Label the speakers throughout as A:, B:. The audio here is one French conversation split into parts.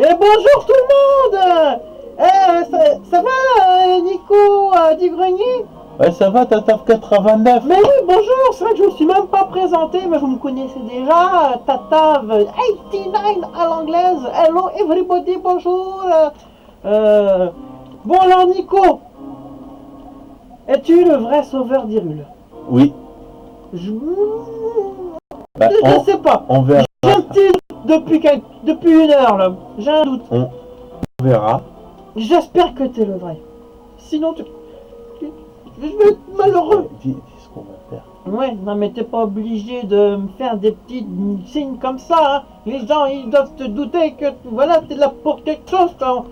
A: Et bonjour tout le monde. Ça va, Nico du grenier?
B: Ouais, ça va, Tataf 89.
A: Mais oui, bonjour, c'est vrai que je me suis même pas présenté, mais vous me connaissez déjà. Tatav 89 à l'anglaise. Hello everybody, bonjour. Bon alors Nico, es-tu le vrai sauveur d'Hyrule?
B: Oui.
A: Je
B: Bah,
A: sais pas.
B: On verra.
A: J'ai un petit doute depuis une heure là. J'ai un doute.
B: On verra.
A: J'espère que t'es le vrai. Sinon je vais être malheureux.
B: Dis ce qu'on va faire.
A: Ouais, non mais t'es pas obligé de me faire des petits signes comme ça, hein. Les gens ils doivent te douter que voilà, t'es là pour quelque chose quand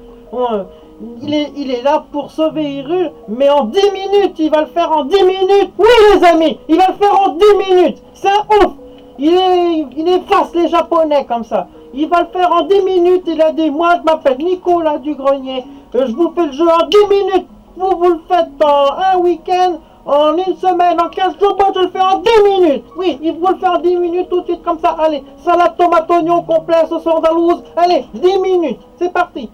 A: il est là pour sauver Hyrule, mais en 10 minutes, il va le faire en 10 minutes. Oui les amis, il va le faire en 10 minutes. C'est un ouf. Il efface les japonais comme ça. Il va le faire en 10 minutes, il a dit moi je m'appelle Nicolas du Grenier, je vous fais le jeu en 10 minutes. Vous le faites en un week-end, en une semaine, en 15 jours, moi je le fais en 10 minutes. Oui, il faut le faire en 10 minutes tout de suite comme ça. Allez, salade, tomate, oignon complet, sauce andalouse. Allez, 10 minutes, c'est parti.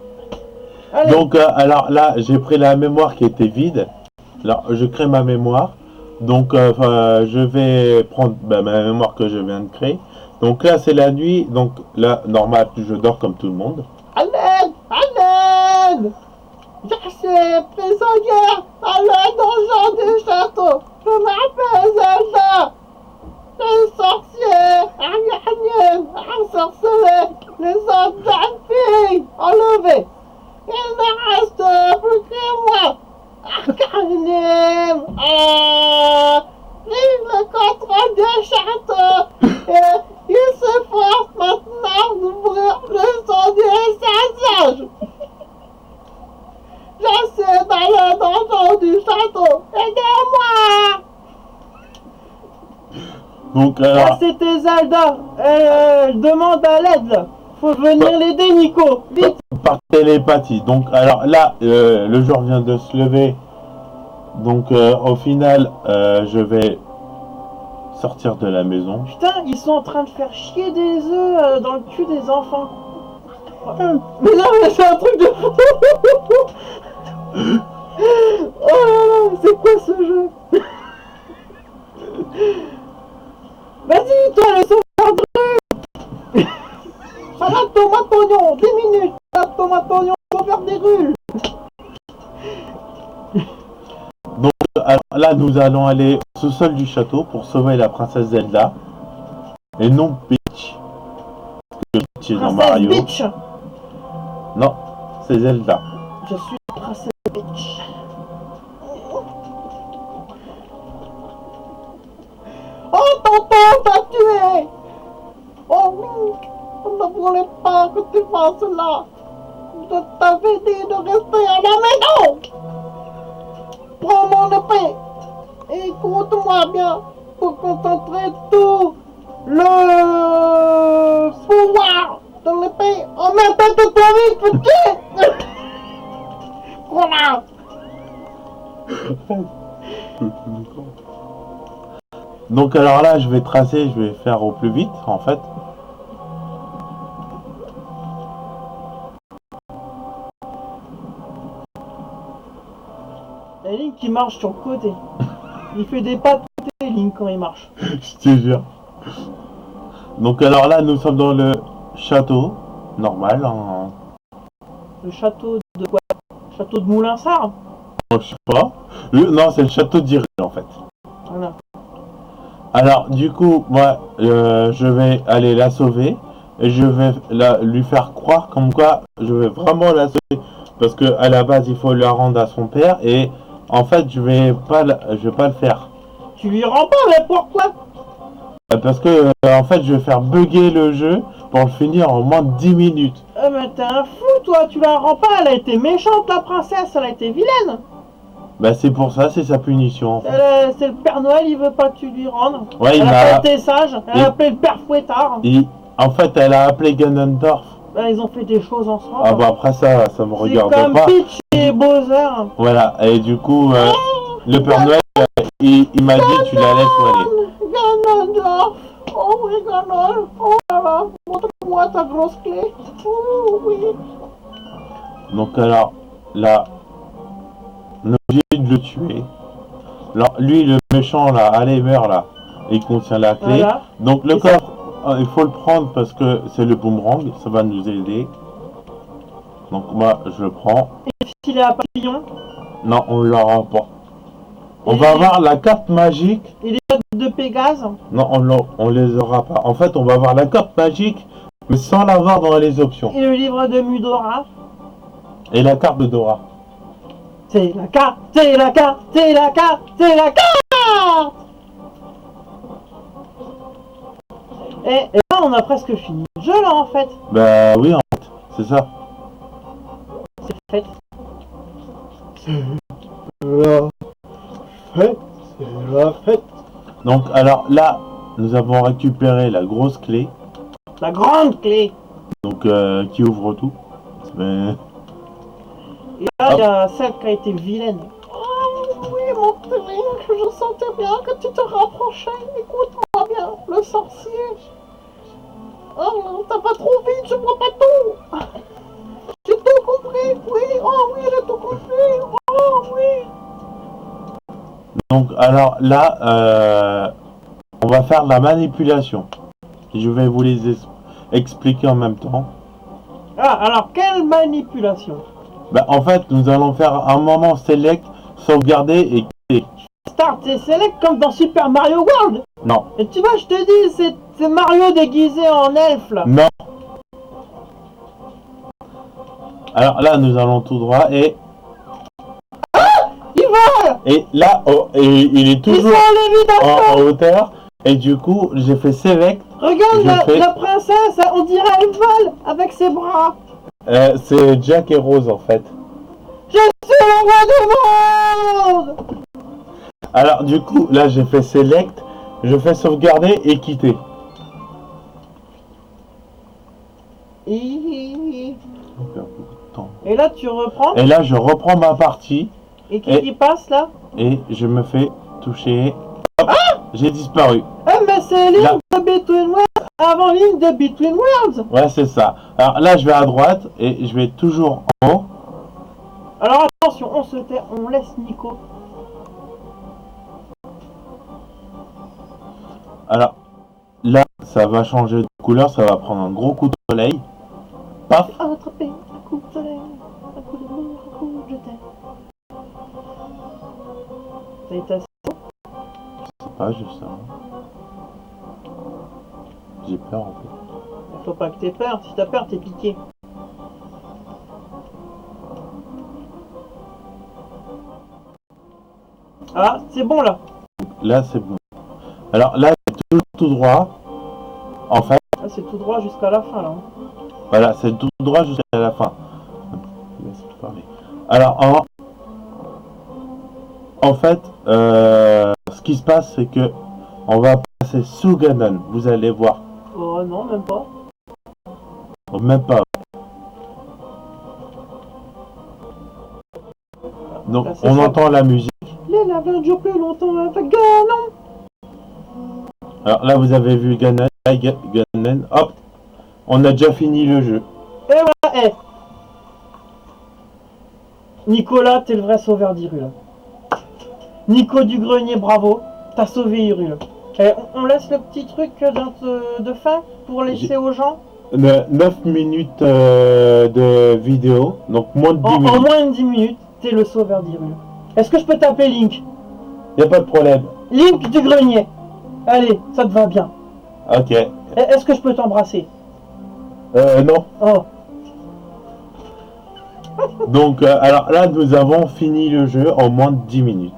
A: Allez.
B: Donc, alors là, j'ai pris la mémoire qui était vide. Alors, je crée ma mémoire. Donc, je vais prendre ma mémoire que je viens de créer. Donc là, c'est la nuit. Donc là, normal, je dors comme tout le monde.
A: À l'aide. Je suis prisonnière à la donjon du château. Je m'appelle Zelda. Les sorciers, Arianiennes, ensorcelés, les autres jeunes filles enlevées. Il ne reste plus que moi. Arcanime, pris le contrôle du château. Et il s'efforce maintenant d'ouvrir le son du passage. Je suis dans le donjon du château. Aidez-moi!
B: Donc, alors,
A: Ah, c'était Zelda. Elle demande à l'aide. Faut venir l'aider, Nico. Vite.
B: par télépathie. Donc, alors là, le jour vient de se lever. Donc, au final, je vais sortir de la maison.
A: Putain, ils sont en train de faire chier des œufs dans le cul des enfants. Mais non, mais c'est un truc de fou. Oh là là, c'est quoi ce jeu? Vas-y, toi, le sauveur de rue. Salade, tomate, oignon, 10 minutes. Salade, tomate, oignon, sauveur des rues.
B: Donc, alors là, nous allons aller au sous-sol du château pour sauver la princesse Zelda. Et non Peach. Parce que Peach est dans Mario.
A: Peach.
B: Non, c'est Zelda.
A: Je suis la princesse Peach. Oh, tonton, t'as tué. Oh oui, on ne voulait pas que tu fasses cela. Je t'avais dit de rester à la maison. Prends mon épée et écoute-moi bien pour concentrer tout le pouvoir de l'épée en même temps que toi, petit. Voilà.
B: Donc alors là, je vais tracer, je vais faire au plus vite en fait.
A: Et Link qui marche sur le côté. Il fait des pas de côté, Link, quand il marche.
B: Je te jure. Donc alors là, nous sommes dans le château normal. Hein.
A: Le château de quoi? Château de Moulinsart?
B: Je sais pas. Non, c'est le château d'Hyrule en fait.
A: Voilà.
B: Alors du coup, moi, je vais aller la sauver et je vais lui faire croire comme quoi je vais vraiment la sauver parce que à la base, il faut la rendre à son père et en fait, je vais pas le faire.
A: Tu lui rends pas, mais pourquoi?
B: Parce que en fait, je vais faire bugger le jeu pour le finir en moins de 10 minutes.
A: Mais t'es un fou, toi, tu la rends pas, elle a été méchante, la princesse, elle a été vilaine.
B: Bah c'est pour ça, c'est sa punition en fait.
A: C'est le Père Noël, il veut pas que tu lui rendes.
B: Ouais,
A: elle a pas été sage, elle a appelé le Père Fouettard.
B: En fait, elle a appelé Ganondorf.
A: Bah, ils ont fait des choses ensemble.
B: Ah bah après ça me regarde pas.
A: C'est comme Peach et Bowser.
B: Voilà, et du coup, le Père Noël, il m'a dit tu la laisses où aller.
A: Ganondorf, oh oui Ganondorf, oh là va? Montre-moi ta grosse clé. Oh, oui.
B: Donc alors, là, on est obligé de le tuer. Alors, lui, le méchant, là, allez, meurs, là. Il contient la clé.
A: Voilà.
B: Donc, le
A: Et ça-
B: coffre, il faut le prendre parce que c'est le boomerang. Ça va nous aider. Donc, moi, je le prends.
A: S'il est à papillon.
B: Non, on l'aura pas. On
A: Et
B: va
A: les-
B: avoir la carte magique.
A: Et les notes de Pégase.
B: Non, on les aura pas. En fait, on va avoir la carte magique, mais sans l'avoir dans les options.
A: Et le livre de Mudora.
B: Et la carte de Dora.
A: C'est la carte, c'est la carte, c'est la carte, c'est la carte. Et là, on a presque fini le jeu, là, en fait.
B: Bah oui, en fait, c'est ça.
A: C'est fait. C'est la fête.
B: Donc, alors là, nous avons récupéré la grosse clé,
A: La grande clé.
B: donc qui ouvre tout. Mais...
A: Et là, il y a celle qui a été vilaine. Oh oui, mon petit Link, je sentais bien que tu te rapprochais. Écoute-moi bien, le sorcier. Oh, t'as pas trop vite, je vois pas tout. J'ai tout compris, oui. Oh oui, j'ai tout compris. Oh oui.
B: Donc, alors là, on va faire de la manipulation. Je vais vous les expliquer en même temps.
A: Ah, alors, quelle manipulation?
B: Bah, en fait, nous allons faire un moment select, sauvegarder et quitter.
A: Start et select comme dans Super Mario World.
B: Non,
A: Et tu vois, je te dis, c'est Mario déguisé en elfe, là.
B: non. Alors là, nous allons tout droit et
A: Il vole.
B: et là, oh, et il est
A: Ils sont
B: toujours
A: en lévitation.
B: en hauteur. Et du coup, j'ai fait select.
A: Regarde
B: Je fais-
A: la princesse, on dirait elle vole avec ses bras.
B: C'est Jack et Rose en fait.
A: Je suis le roi du monde.
B: Alors du coup, là j'ai fait select, je fais sauvegarder et quitter.
A: Et
B: On perd beaucoup de temps.
A: là, tu reprends.
B: Et là, je reprends ma partie
A: Et qui passe, là?
B: et je me fais toucher. Hop, j'ai disparu.
A: Eh, mais c'est Link
B: Là.
A: de Between Worlds avant Link de Between Worlds.
B: Ouais, c'est ça. Alors là, je vais à droite et je vais toujours en haut.
A: Alors attention, on se tait, on laisse Nico.
B: Alors là, ça va changer de couleur, ça va prendre un gros coup de soleil. Paf.
A: Attraper un coup de soleil, un coup de l'amour, un coup de je t'aime. Ça a été assez.
B: Je sais pas, justement. J'ai peur en fait.
A: Faut pas que t'aies peur, si t'as peur, t'es piqué. Ah, c'est bon là.
B: Là, c'est bon. Alors là, c'est toujours tout droit. En fait,
A: Ah, c'est tout droit jusqu'à la fin là.
B: voilà, c'est tout droit jusqu'à la fin. Laisse-moi parler. Alors, en fait, ce qui se passe, c'est que on va passer sous Ganon. Vous allez voir.
A: Oh non, même pas.
B: Oh, même pas. Donc,
A: Là, c'est
B: on
A: ça.
B: entend la musique.
A: Les lavins durent plus longtemps avec Ganon.
B: Alors là, vous avez vu Ganon. Là, Ganon. Hop, on a déjà fini le jeu.
A: Et voilà, eh. Nicolas, t'es le vrai sauveur d'Hyrule. Nico du grenier, bravo. T'as sauvé Hyrule. Eh, on laisse le petit truc de fin pour laisser aux gens
B: 9 minutes de vidéo, donc moins de 10
A: en
B: minutes.
A: moins de 10 minutes. T'es le sauveur d'Hyrule. Est-ce que je peux t'appeler Link?
B: Y a pas de problème.
A: Link du grenier. Allez, ça te va bien.
B: Ok.
A: Est-ce que je peux t'embrasser?
B: Non.
A: Oh.
B: Donc, alors là, nous avons fini le jeu en moins de 10 minutes.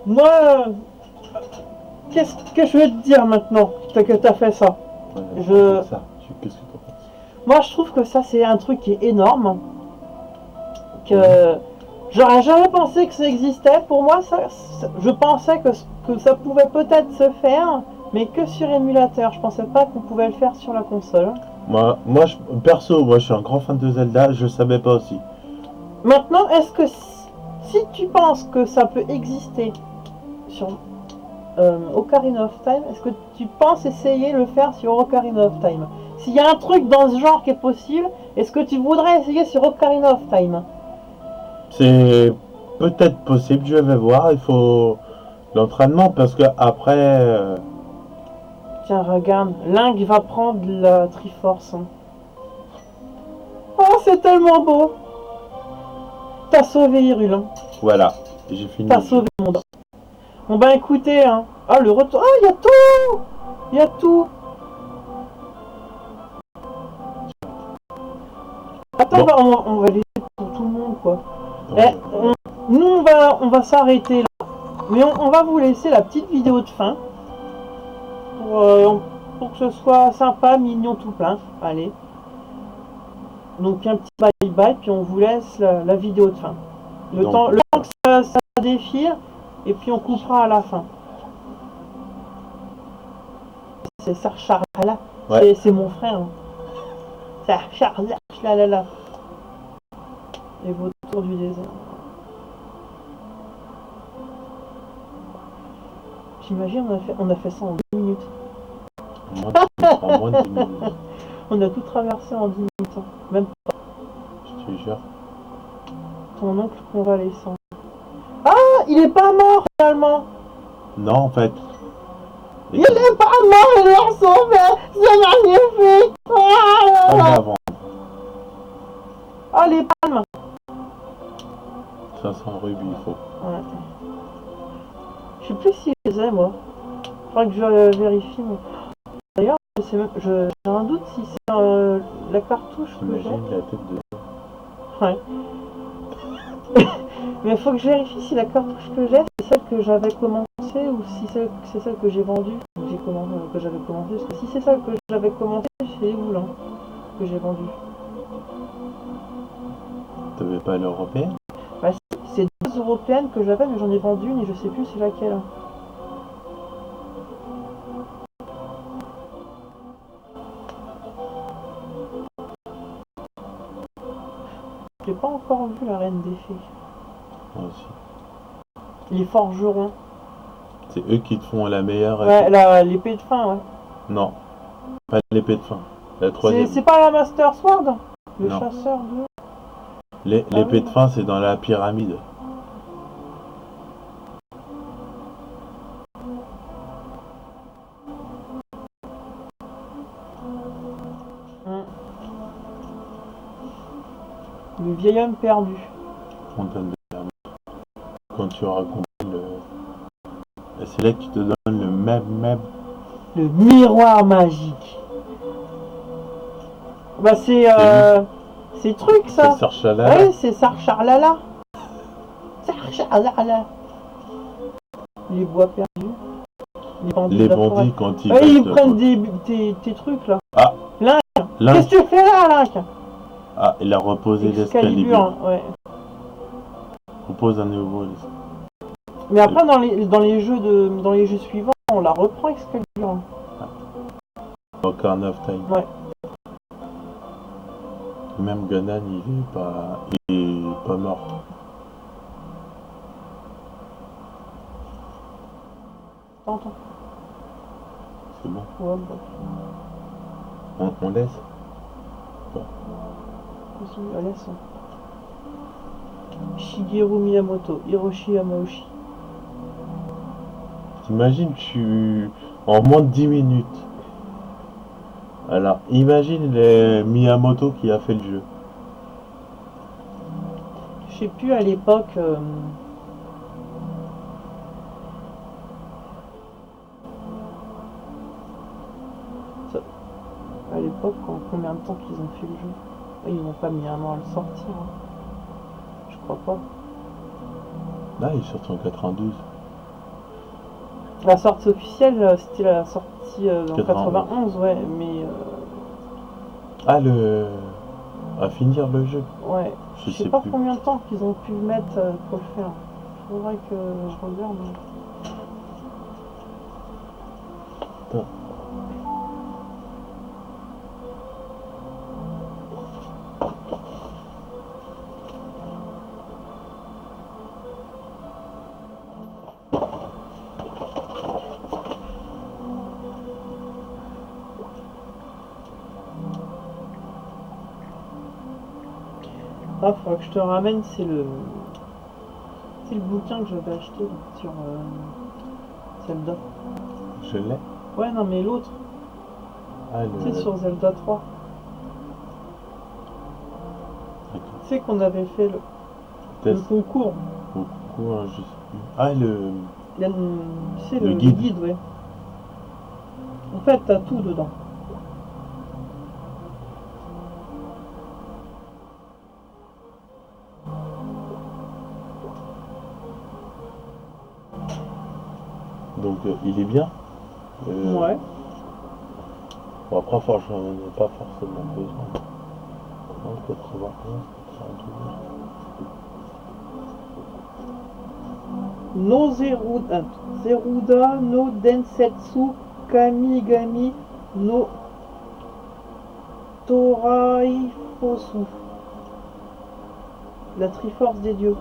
A: Moi, qu'est-ce que je veux te dire maintenant que t'as fait ça?
B: Voilà, c'est ça. Qu'est-ce que t'en penses?
A: Moi, je trouve que ça, c'est un truc qui est énorme. Que j'aurais jamais pensé que ça existait. Pour moi, je pensais que ça pouvait peut-être se faire, mais que sur émulateur. Je pensais pas qu'on pouvait le faire sur la console.
B: Perso, moi, je suis un grand fan de Zelda. Je savais pas aussi.
A: Maintenant, est-ce que si tu penses que ça peut exister sur Ocarina of Time. Est-ce que tu penses essayer le faire sur Ocarina of Time? S'il y a un truc dans ce genre qui est possible, est-ce que tu voudrais essayer sur Ocarina of Time?
B: C'est peut-être possible, je vais voir. Il faut l'entraînement parce que après,
A: Tiens, regarde, Link va prendre la Triforce. Oh, c'est tellement beau! T'as sauvé Hyrule, hein.
B: voilà, j'ai fini.
A: T'as sauvé le monde. Bon bah écoutez, hein. Ah, le retour. Ah, il y a tout! Il y a tout! Attends,
B: Bon.
A: on va laisser pour tout le monde, quoi.
B: Ouais.
A: Nous, on va s'arrêter là. Mais on va vous laisser la petite vidéo de fin. Pour que ce soit sympa, mignon, tout plein. Allez. Donc un petit bye bye, puis on vous laisse la vidéo de fin. Le temps que ça défile, et puis on coupera à la fin. C'est Sarchar là.
B: Ouais.
A: C'est mon frère. Hein. Sarchar là là. Et vautours du désert. J'imagine on a fait ça en 10 minutes.
B: En moins de 10 minutes.
A: On a tout traversé en 10 minutes. Hein. Même pas.
B: Je te jure.
A: Ton oncle convalescent. Ah, il est pas mort finalement.
B: Non, en fait.
A: Il est pas mort, il est sauvé. C'est magnifique.
B: Avant.
A: Ah, les palmes.
B: 500 rubis, il faut.
A: Ouais. Je sais plus si je les ai, moi. Faudrait que je vérifie. Mais... D'ailleurs, j'ai un doute si c'est la cartouche que j'ai.
B: J'imagine la tête de...
A: Ouais. Mais il faut que je vérifie si la cartouche que j'ai, c'est celle que j'avais commencé ou si c'est celle que j'ai vendue. Que j'avais commencé. Parce que si c'est celle que j'avais commencé, c'est où là que j'ai vendue.
B: T'avais pas l'européenne?
A: Bah si, c'est deux européennes que j'avais, mais j'en ai vendu une et je sais plus c'est laquelle. J'ai pas encore vu la Reine des Fées.
B: Moi aussi.
A: Les forgerons.
B: C'est eux qui te font la meilleure...
A: Ouais, l'épée de fin, ouais.
B: Non, pas l'épée de fin. La troisième.
A: C'est pas la Master Sword? Le
B: Non.
A: chasseur de...
B: L'épée de fin, c'est dans la pyramide.
A: Le vieil homme perdu.
B: On donne quand tu auras compris le... C'est là que tu te donnes le même...
A: Le miroir magique. Bah c'est truc ça.
B: C'est Sarchalala.
A: Ouais, c'est Sarcharlala. Sarcharlala. Les bois perdus.
B: Les bandits quand ils...
A: Ouais, ils prennent tes trucs là.
B: Ah.
A: Link. Qu'est-ce que tu fais là, Link?
B: Ah, il a reposé l'Excalibur.
A: Ouais.
B: Repose à nouveau.
A: Mais après dans les jeux suivants, on la reprend Excalibur.
B: Ocarina of Time.
A: Ouais.
B: Même Ganon, il est pas mort.
A: T'entends?
B: C'est bon.
A: Ouais, bah.
B: On laisse.
A: Vas-y, laisse. Shigeru Miyamoto, Hiroshi Yamauchi.
B: T'imagines, en moins de 10 minutes. Alors, imagine les Miyamoto qui a fait le jeu.
A: Je sais plus à l'époque. À l'époque, combien de temps qu'ils ont fait le jeu? Ils n'ont pas mis un an à le sortir. Hein. Je crois pas.
B: Là, il est sorti en 92.
A: La sortie officielle, c'était la sortie en
B: 91.
A: 91, ouais, mais...
B: Ah, à finir le jeu.
A: Ouais, je sais pas plus combien de temps qu'ils ont pu le mettre pour le faire. Faudrait que je regarde.
B: Attends.
A: Ah, faudra que je te ramène, c'est le... C'est le bouquin que j'avais acheté là, sur Zelda.
B: Je l'ai.
A: Ouais, non, mais l'autre,
B: Ah,
A: c'est sur Zelda 3.
B: D'accord.
A: Tu sais qu'on avait fait le
B: Test.
A: concours.
B: Beaucoup, hein, je sais plus. Ah, le.
A: Il y a c'est
B: Le
A: le
B: guide.
A: guide, ouais. En fait, t'as tout dedans.
B: Donc, il est bien.
A: Ouais.
B: Bon, après, franchement, j'en ai pas forcément besoin. Non, je peux prévoir comment ça peut
A: No Zeruda no Densetsu Kamigami no Toraifosu. La Triforce des dieux.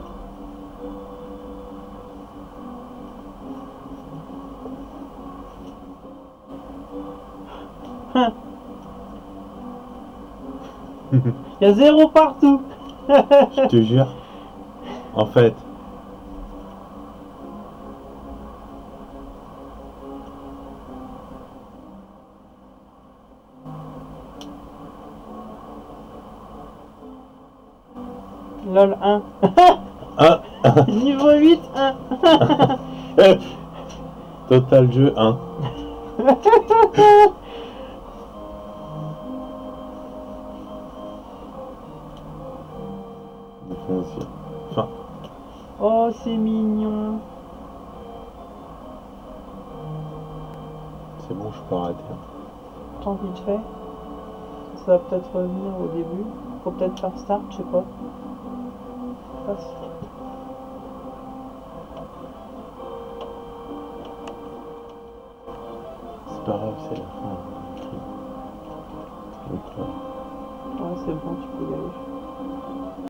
A: Il y a zéro partout.
B: Je te jure. En fait,
A: LOL 1.
B: un.
A: Niveau 8, 1.
B: Total jeu 1. Enfin,
A: Oh, c'est mignon.
B: c'est bon, je peux arrêter.
A: Tant vite fait. Ça va peut-être revenir au début. Faut peut-être faire start, je sais pas. Passe.
B: C'est pas grave, c'est la fin. Donc,
A: Ouais, c'est bon, tu peux y aller.